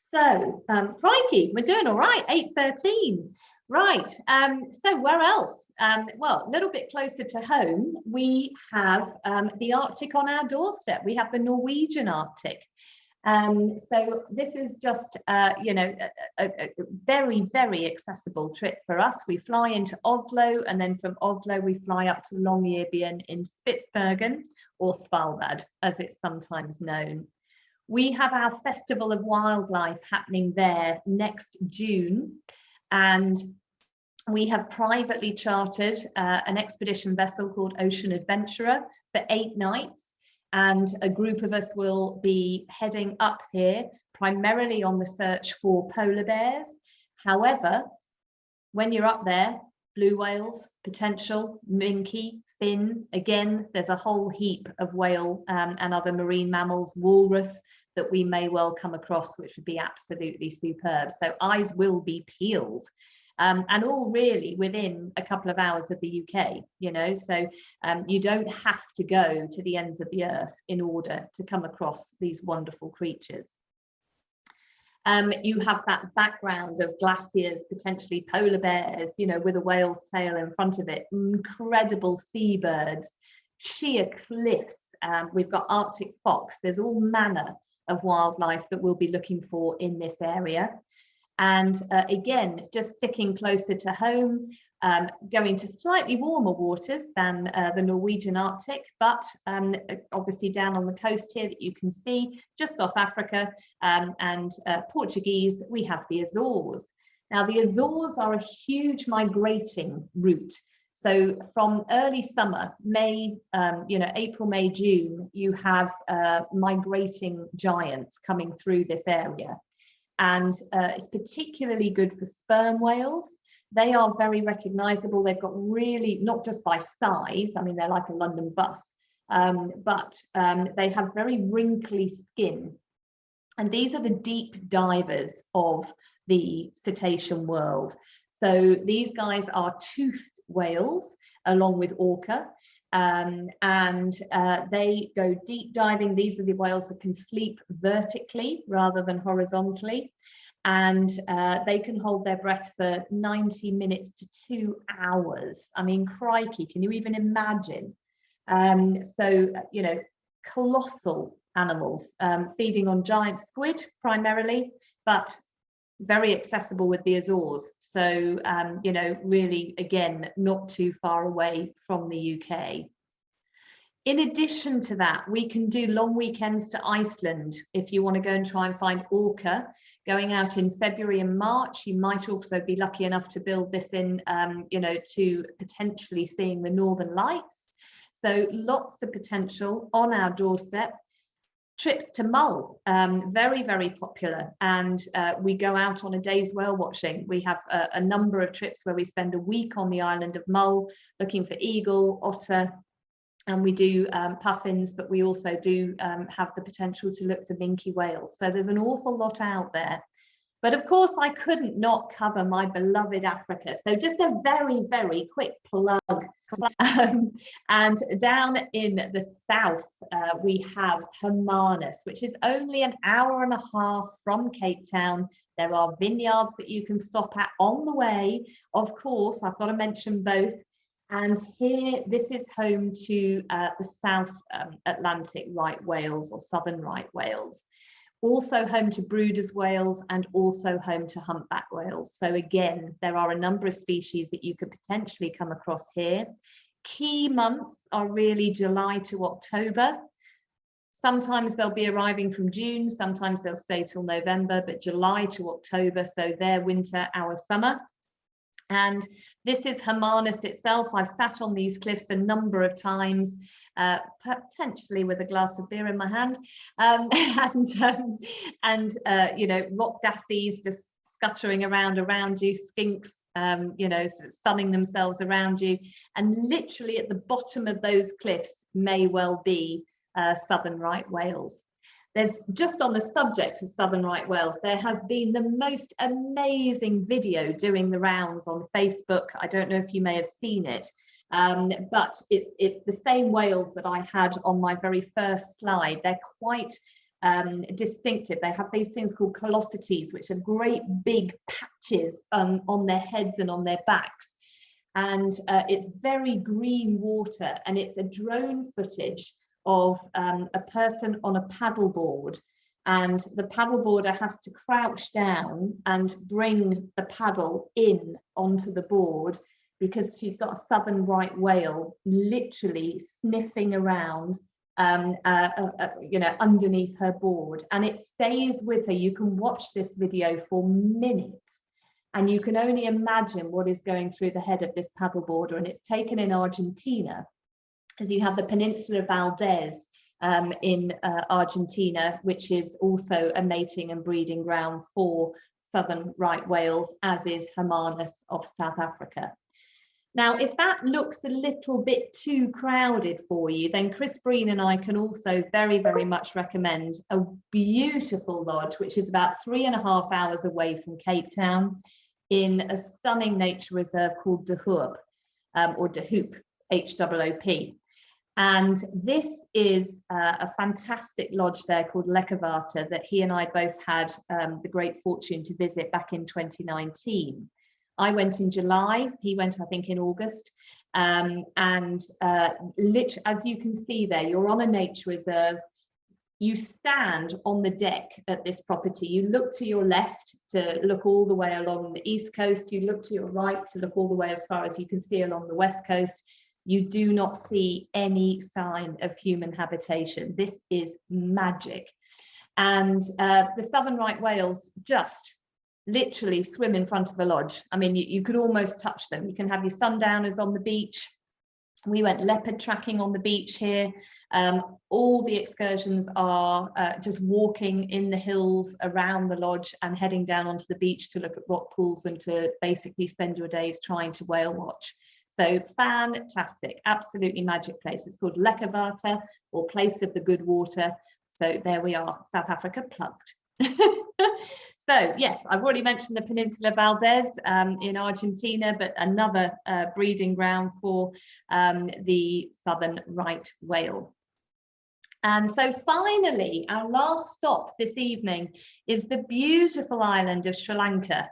B: So, crikey, we're doing all right, 8:13. Right, so where else? Well, a little bit closer to home, we have the Arctic on our doorstep. We have the Norwegian Arctic. So this is just, you know, a very, very accessible trip for us. We fly into Oslo, and then from Oslo, we fly up to Longyearbyen in Spitsbergen, or Svalbard, as it's sometimes known. We have our Festival of Wildlife happening there next June, and we have privately chartered an expedition vessel called Ocean Adventurer for 8 nights, and a group of us will be heading up here primarily on the search for polar bears. However, when you're up there, blue whales, potential, minke, fin, again, there's a whole heap of whale and other marine mammals, walrus, that we may well come across, which would be absolutely superb. So eyes will be peeled, and all really within a couple of hours of the UK, you know, so you don't have to go to the ends of the earth in order to come across these wonderful creatures. You have that background of glaciers, potentially polar bears, you know, with a whale's tail in front of it, incredible seabirds, sheer cliffs we've got Arctic fox. There's all manner of wildlife that we'll be looking for in this area. And again, just sticking closer to home, going to slightly warmer waters than the Norwegian Arctic, but obviously down on the coast here that you can see, just off Africa and Portuguese, we have the Azores. Now, the Azores are a huge migrating route. So from early summer, May, April, May, June, you have migrating giants coming through this area. And it's particularly good for sperm whales. They are very recognizable. They've got really, not just by size, I mean, they're like a London bus, but they have very wrinkly skin. And these are the deep divers of the cetacean world. So these guys are toothed whales along with orca. They go deep diving. These are the whales that can sleep vertically rather than horizontally, and they can hold their breath for 90 minutes to 2 hours. I mean, crikey, can you even imagine? Colossal animals, feeding on giant squid primarily, but very accessible with the Azores. So, really, again, not too far away from the UK. In addition to that, we can do long weekends to Iceland. If you want to go and try and find orca, going out in February and March, you might also be lucky enough to build this in, to potentially seeing the Northern Lights. So lots of potential on our doorstep. Trips to Mull, very, very popular, and we go out on a day's whale watching. We have a number of trips where we spend a week on the island of Mull looking for eagle, otter, and we do puffins, but we also do have the potential to look for minke whales. So there's an awful lot out there. But of course, I couldn't not cover my beloved Africa. So just a very, very quick plug. And down in the south, we have Hermanus, which is only an hour and a half from Cape Town. There are vineyards that you can stop at on the way. Of course, I've got to mention both. And here, this is home to the South Atlantic right whales, or southern right whales. Also home to Brooder's whales, and also home to humpback whales. So again, there are a number of species that you could potentially come across here. Key months are really July to October. Sometimes they'll be arriving from June, sometimes they'll stay till November, but July to October, so their winter, our summer. And this is Hermanus itself. I've sat on these cliffs a number of times, potentially with a glass of beer in my hand, rock dassies just scuttering around you, skinks, sort of sunning themselves around you. And literally at the bottom of those cliffs may well be southern right whales. There's, just on the subject of southern right whales, there has been the most amazing video doing the rounds on Facebook. I don't know if you may have seen it, but it's the same whales that I had on my very first slide. They're quite distinctive. They have these things called callosities, which are great big patches on their heads and on their backs. And it's very green water, and it's a drone footage of a person on a paddleboard, and the paddleboarder has to crouch down and bring the paddle in onto the board, because she's got a southern right whale literally sniffing around underneath her board, and it stays with her. You can watch this video for minutes, and you can only imagine what is going through the head of this paddleboarder. And it's taken in Argentina, because you have the Peninsula of Valdez in Argentina, which is also a mating and breeding ground for southern right whales, as is Hermanus of South Africa. Now, if that looks a little bit too crowded for you, then Chris Bryon and I can also very, very much recommend a beautiful lodge, which is about 3.5 hours away from Cape Town, in a stunning nature reserve called De Hoop, or De Hoop, H-O-O-P. And this is a fantastic lodge there called Lekkerwater that he and I both had the great fortune to visit back in 2019. I went in July, he went, I think, in August. Literally, as you can see there, you're on a nature reserve. You stand on the deck at this property. You look to your left to look all the way along the east coast. You look to your right to look all the way as far as you can see along the west coast. You do not see any sign of human habitation. This is magic. And the southern right whales just literally swim in front of the lodge. I mean, you could almost touch them. You can have your sundowners on the beach. We went leopard tracking on the beach here. All the excursions are just walking in the hills around the lodge and heading down onto the beach to look at rock pools and to basically spend your days trying to whale watch. So fantastic, absolutely magic place. It's called Lekkerwater, or Place of the Good Water. So there we are, South Africa plugged. So yes, I've already mentioned the Peninsula Valdez in Argentina, but another breeding ground for the southern right whale. And so finally, our last stop this evening is the beautiful island of Sri Lanka.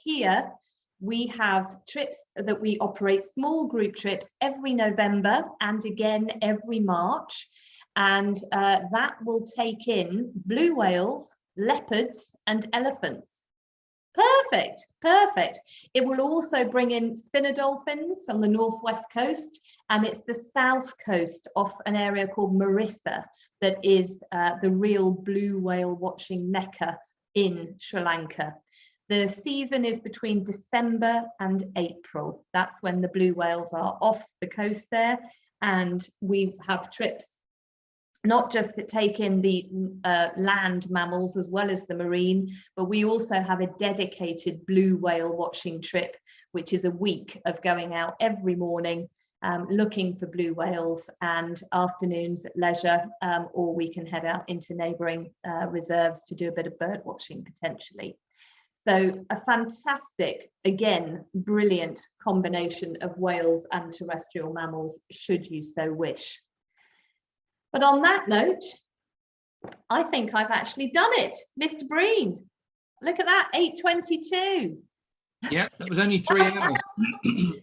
B: Here we have trips that we operate, small group trips every November and again every March. And that will take in blue whales, leopards, and elephants. Perfect, perfect. It will also bring in spinner dolphins on the northwest coast, and it's the south coast off an area called Marissa that is the real blue whale watching mecca in Sri Lanka. The season is between December and April. That's when the blue whales are off the coast there, and we have trips not just that take in the land mammals as well as the marine, but we also have a dedicated blue whale watching trip, which is a week of going out every morning looking for blue whales, and afternoons at leisure, or we can head out into neighbouring reserves to do a bit of bird watching potentially. So a fantastic, again, brilliant combination of whales and terrestrial mammals, should you so wish. But on that note, I think I've actually done it, Mr. Breen. Look at that, 8:22.
A: Yeah, that was only 3 hours.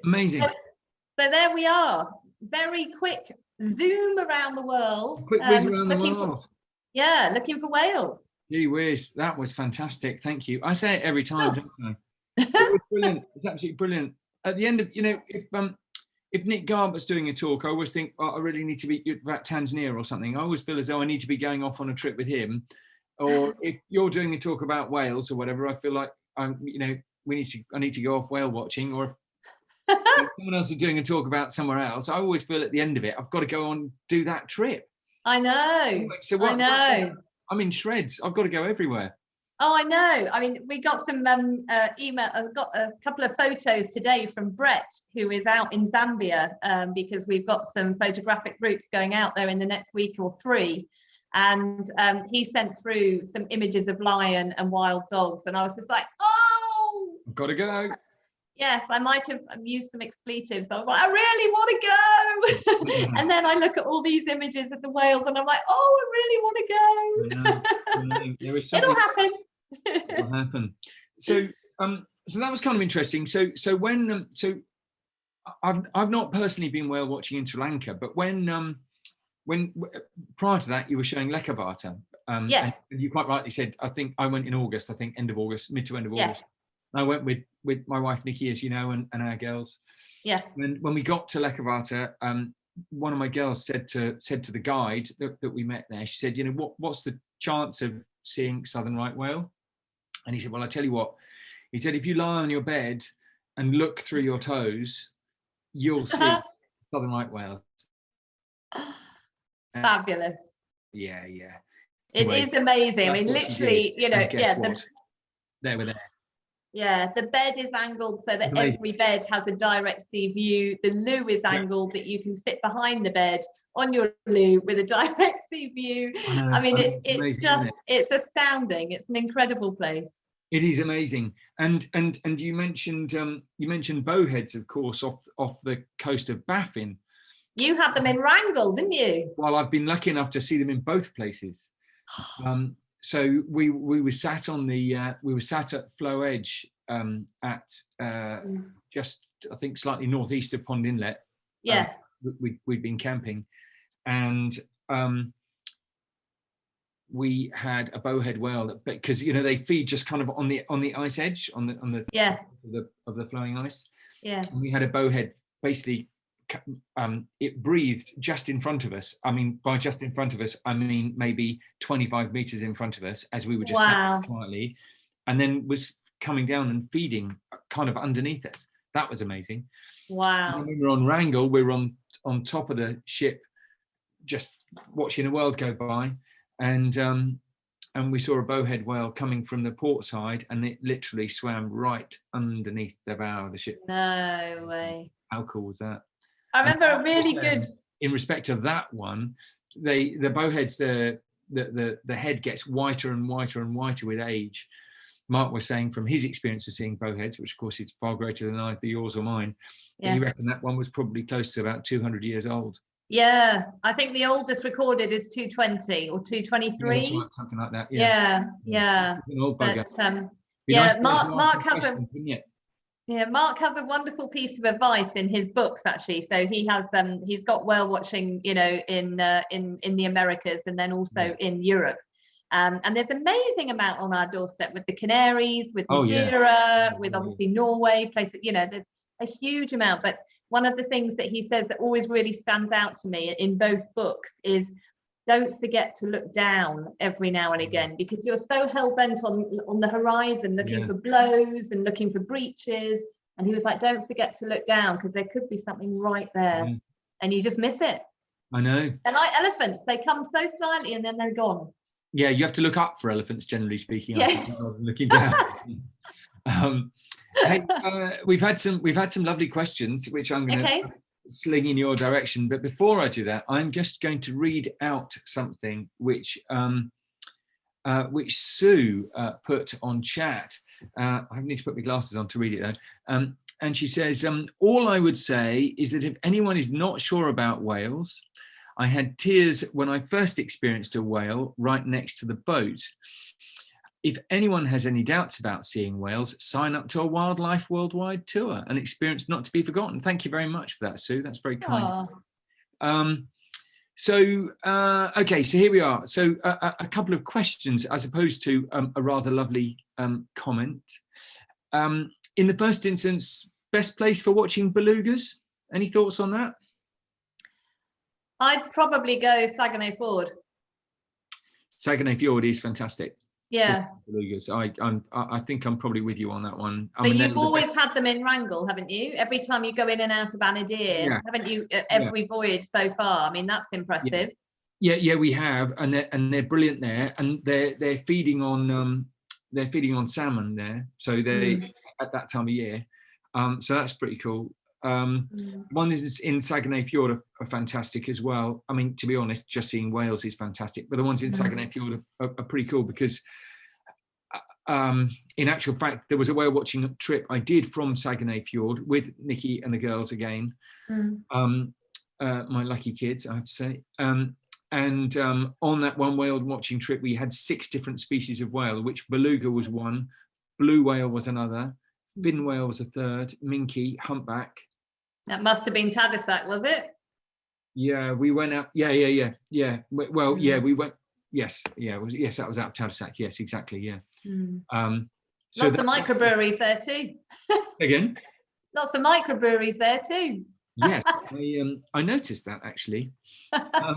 A: Amazing.
B: So there we are. Very quick zoom around the world.
A: Quick whiz around the world.
B: Yeah, looking for whales.
A: Gee whiz, that was fantastic. Thank you. I say it every time, don't I? It was brilliant. It's absolutely brilliant. At the end of, if Nick Garbutt's doing a talk, I always think, oh, I really need to be about Tanzania or something. I always feel as though I need to be going off on a trip with him. Or if you're doing a talk about whales or whatever, I feel like I need to go off whale watching. Or if someone else is doing a talk about somewhere else, I always feel at the end of it, I've got to go on do that trip.
B: I know.
A: So what, I know. I'm in shreds. I've got to go everywhere.
B: Oh, I know. I mean, we got some email. I've got a couple of photos today from Brett, who is out in Zambia, because we've got some photographic groups going out there in the next week or 3. And he sent through some images of lion and wild dogs. And I was just like, oh,
A: I've got to go.
B: Yes, I might have used some expletives. I was like, I really want to go. And then I look at all these images of the whales and I'm like, oh, I really want to go. It'll happen.
A: It'll happen. So that was kind of interesting. So when I've not personally been whale watching in Sri Lanka, but when prior to that you were showing Lekkerwater.
B: Yes.
A: And you quite rightly said, I think I went in August, I think end of August, mid to end of
B: Yes.
A: August. I went with my wife Nikki, as you know, and our girls.
B: Yeah.
A: And when we got to Lekkerwater, one of my girls said to the guide that we met there, she said, what's the chance of seeing southern right whale? And he said, well, I tell you what. He said, if you lie on your bed and look through your toes, you'll see southern right whales.
B: Fabulous.
A: Yeah.
B: It is amazing. I mean, literally,
A: they were there.
B: Yeah, the bed is angled so that every bed has a direct sea view. The loo is angled that you can sit behind the bed on your loo with a direct sea view. I mean, it's amazing, it's astounding. It's an incredible place.
A: It is amazing. And you mentioned bowheads, of course, off the coast of Baffin. You
B: had them in Wrangell, didn't you?
A: Well, I've been lucky enough to see them in both places. So we were sat at Flow Edge at just, I think, slightly northeast of Pond Inlet.
B: Yeah.
A: We'd been camping, and we had a bowhead whale, because they feed just kind of on the ice edge, on the
B: Yeah.
A: of the flowing ice.
B: Yeah.
A: And we had a bowhead, basically, it breathed just in front of us. I mean, by just in front of us, I mean maybe 25 meters in front of us, as we were just sat quietly, and then was coming down and feeding kind of underneath us. That was amazing.
B: Wow.
A: And when we were on Wrangel, we were on top of the ship, just watching the world go by, and we saw a bowhead whale coming from the port side, and it literally swam right underneath the bow of the ship.
B: No way.
A: How cool was that?
B: I remember a really good.
A: In respect of that one, the bowheads, the head gets whiter and whiter and whiter with age. Mark was saying from his experience of seeing bowheads, which of course is far greater than either yours or mine, he reckoned that one was probably close to about 200 years old.
B: Yeah, I think the oldest recorded is 220 or 223.
A: Yeah, right, something like that.
B: Yeah.
A: An old bugger.
B: But Mark has a Mark has a wonderful piece of advice in his books, actually. So he has he's got whale watching, in the Americas, and then also in Europe. And there's an amazing amount on our doorstep with the Canaries, with Madeira, with obviously Norway, places, there's a huge amount. But one of the things that he says that always really stands out to me in both books is, don't forget to look down every now and again, because you're so hell-bent on the horizon, looking for blows and looking for breaches. And he was like, don't forget to look down, because there could be something right there, and you just miss it. I know. And like elephants, they come so slightly and then they're gone.
A: Yeah, you have to look up for elephants, generally speaking. Yeah. Looking down. Hey, we've had some lovely questions, which I'm going to sling in your direction. But before I do that, I'm just going to read out something which Sue put on chat. I need to put my glasses on to read it though. And she says, all I would say is that if anyone is not sure about whales, I had tears when I first experienced a whale right next to the boat. If anyone has any doubts about seeing whales, sign up to a Wildlife Worldwide tour, an experience not to be forgotten. Thank you very much for that, Sue. That's very kind. Okay, so here we are. So a couple of questions as opposed to a rather lovely comment. In the first instance, best place for watching belugas? Any thoughts on that?
B: I'd probably go Saguenay Fjord.
A: Saguenay Fjord is fantastic.
B: Yeah.
A: Belugas. I think I'm probably with you on that one.
B: But you've always had them in Wrangel, haven't you? Every time you go in and out of Anadir, haven't you? Every voyage so far. I mean, that's impressive.
A: Yeah, we have, and they're brilliant there, and they're feeding on salmon there. So they at that time of year. So that's pretty cool. One is in Saguenay Fjord are fantastic as well. I mean, to be honest, just seeing whales is fantastic, but the ones in Saguenay Fjord are pretty cool, because in actual fact, there was a whale watching trip I did from Saguenay Fjord with Nikki and the girls again, my lucky kids, I have to say. And on that one whale watching trip, we had 6 different species of whale, which beluga was one, blue whale was another, fin whale was a third, minke, humpback.
B: That must have been Tadoussac, was it?
A: Yeah, we went out. Yeah. Well, yeah, we went. Yes, that was out of Tadoussac. Yes, exactly. Yeah.
B: So lots of microbreweries there too.
A: Again.
B: Lots of microbreweries there too.
A: Yes, I noticed that actually. So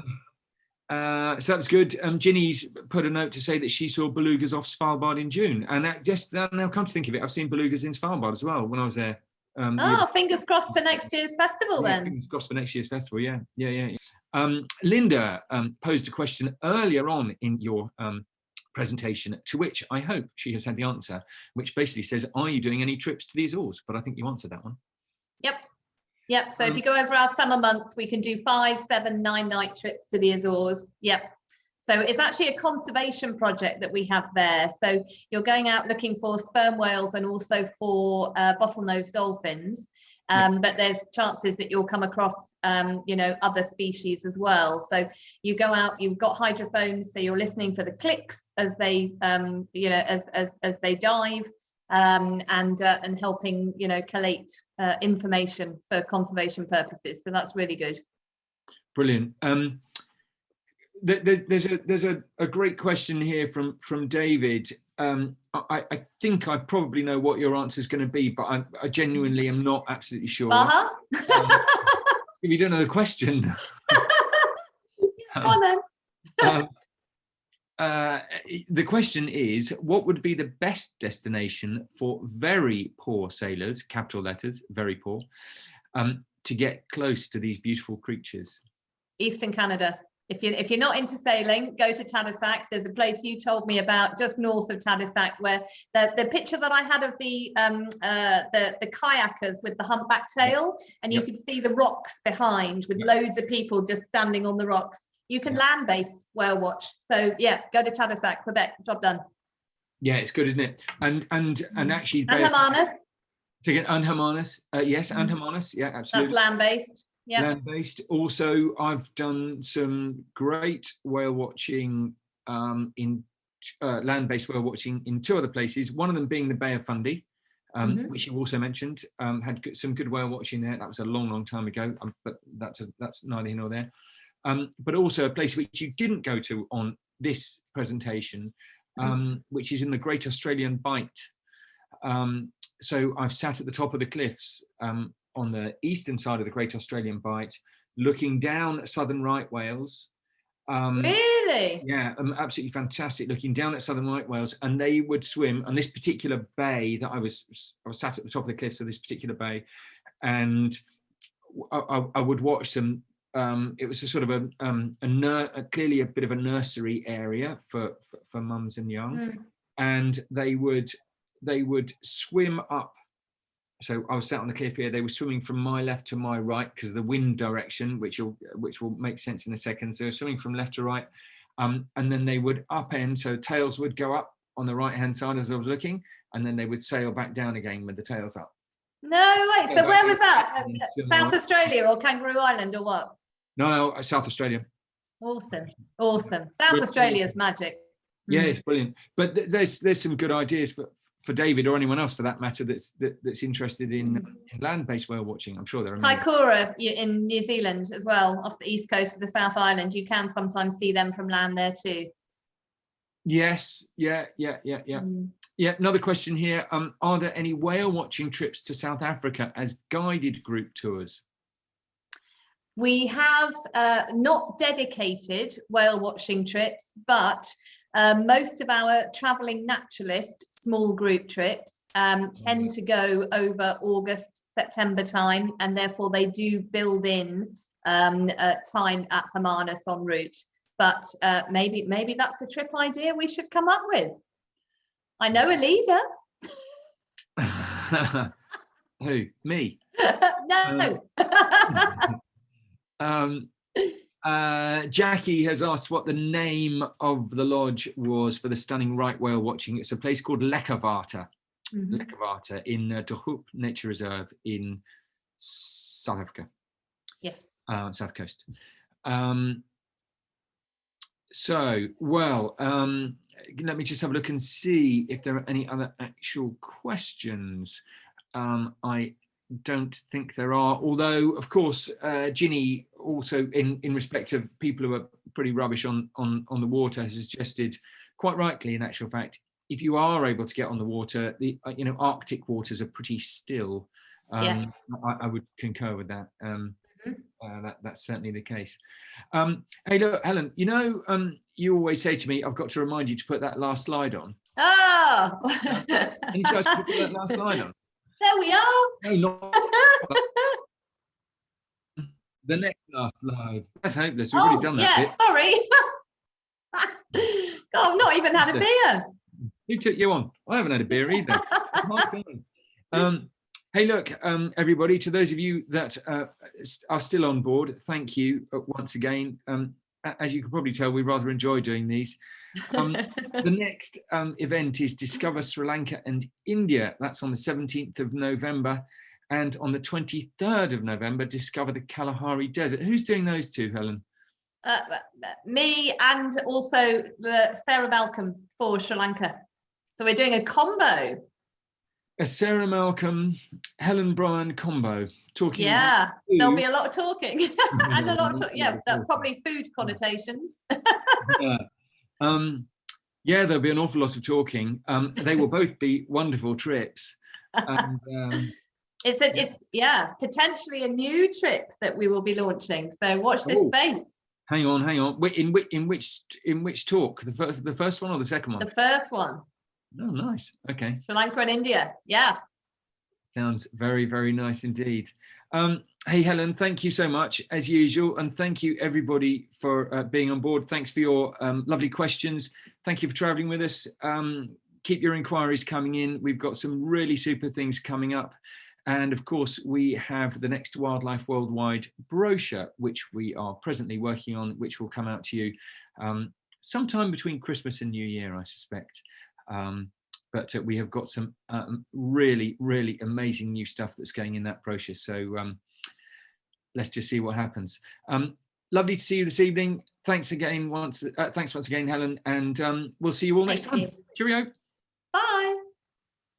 A: that was good. Ginny's put a note to say that she saw belugas off Svalbard in June, and now come to think of it, I've seen belugas in Svalbard as well when I was there.
B: Fingers crossed for next year's festival then.
A: Fingers crossed for next year's festival, yeah. Linda posed a question earlier on in your presentation, to which I hope she has had the answer, which basically says, are you doing any trips to the Azores? But I think you answered that one.
B: Yep, so if you go over our summer months, we can do 5, 7, 9 night trips to the Azores. Yep. So it's actually a conservation project that we have there. So you're going out looking for sperm whales and also for bottlenose dolphins. But there's chances that you'll come across, other species as well. So you go out, you've got hydrophones, so you're listening for the clicks as they, as they dive. and helping, you know, collate information for conservation purposes. So that's really good.
A: Brilliant. There's a great question here from David. I think I probably know what your answer is going to be, but I genuinely am not absolutely sure.
B: Baja?
A: If you don't know the question.
B: Come on then.
A: The question is, what would be the best destination for very poor sailors, capital letters, very poor, to get close to these beautiful creatures?
B: Eastern Canada. If you're not into sailing, go to Tadoussac. There's a place you told me about just north of Tadoussac, where the picture that I had of the kayakers with the humpback tail, and you could see the rocks behind with loads of people just standing on the rocks. You can land-based whale watch. So yeah, go to Tadoussac, Quebec. Job done. Yeah,
A: it's good, isn't it? And actually,
B: and Hermanus.
A: And Hermanus, yes, and Hermanus, yeah, absolutely.
B: That's land-based. Yeah.
A: Land-based. Also, I've done some great whale watching in land-based whale watching in two other places. One of them being the Bay of Fundy, which you also mentioned. Had some good whale watching there. That was a long time ago, but that's neither here nor there. But also a place which you didn't go to on this presentation, which is in the Great Australian Bight. So I've sat at the top of the cliffs on the eastern side of the Great Australian Bight, looking down at southern right whales.
B: Really?
A: Yeah, absolutely fantastic. Looking down at southern right whales, and they would swim on this particular bay that I was sat at the top of the cliffs of this particular bay, and I would watch them. It was a sort of clearly a bit of a nursery area for mums and young, and they would swim up. So I was sat on the cliff here. They were swimming from my left to my right because of the wind direction, which will make sense in a second. So they were swimming from left to right, and then they would upend. So tails would go up on the right hand side as I was looking, and then they would sail back down again with the tails up.
B: No way. So where was that? South Australia or Kangaroo Island or what?
A: No, South Australia.
B: Awesome. South Australia's magic.
A: Yeah, it's brilliant. But there's some good ideas for David or anyone else for that matter that's interested in land-based whale watching. I'm sure there are many.
B: Kaikoura in New Zealand as well, off the east coast of the South Island. You can sometimes see them from land there too.
A: Yes. Yeah. Another question here. Are there any whale watching trips to South Africa as guided group tours?
B: We have not dedicated whale watching trips, but most of our travelling naturalist small group trips tend to go over August, September time, and therefore they do build in time at Hermanus en route. But maybe that's the trip idea we should come up with. I know a leader.
A: Who? Me?
B: No.
A: Jackie has asked what the name of the lodge was for the stunning right whale watching. It's a place called Lekkerwater, Lekkerwater in De Hoop Nature Reserve in South Africa.
B: Yes.
A: South Coast. Let me just have a look and see if there are any other actual questions. I don't think there are, although of course Ginny also in respect of people who are pretty rubbish on the water has suggested, quite rightly in actual fact, if you are able to get on the water, the Arctic waters are pretty still.
B: Yes.
A: I would concur with that. That's certainly the case. Hey, look, Helen, you always say to me, I've got to remind you to put that last slide on.
B: Oh.
A: Any chance to put that last slide on?
B: There we are.
A: No, not the next last slide. That's hopeless. We've already done that bit.
B: Sorry. God, I've not even had a beer.
A: Who took you on? I haven't had a beer either. Hey, look, everybody, to those of you that are still on board, thank you once again. As you can probably tell, we rather enjoy doing these. The next event is Discover Sri Lanka and India. That's on the 17th of November. And on the 23rd of November, Discover the Kalahari Desert. Who's doing those two, Helen?
B: Me and also Sarah Balcom for Sri Lanka. So we're doing a combo.
A: a Sarah Malcolm, Helen Bryon combo talking.
B: Yeah, there'll be a lot of talking and a lot of probably food connotations.
A: Yeah. Yeah, there'll be an awful lot of talking. They will both be wonderful trips. And,
B: it's potentially a new trip that we will be launching. So watch this space. Hang on.
A: In which talk? The first one or the second one?
B: The first one.
A: Oh, nice. Okay.
B: Sri Lanka and India. Yeah.
A: Sounds very, very nice indeed. Hey, Helen, thank you so much as usual. And thank you everybody for being on board. Thanks for your lovely questions. Thank you for traveling with us. Keep your inquiries coming in. We've got some really super things coming up. And of course, we have the next Wildlife Worldwide brochure, which we are presently working on, which will come out to you sometime between Christmas and New Year, I suspect. But we have got some really, really amazing new stuff that's going in that brochure. So let's just see what happens. Lovely to see you this evening. Thanks again once again, Helen, and we'll see you all next time. Cheerio.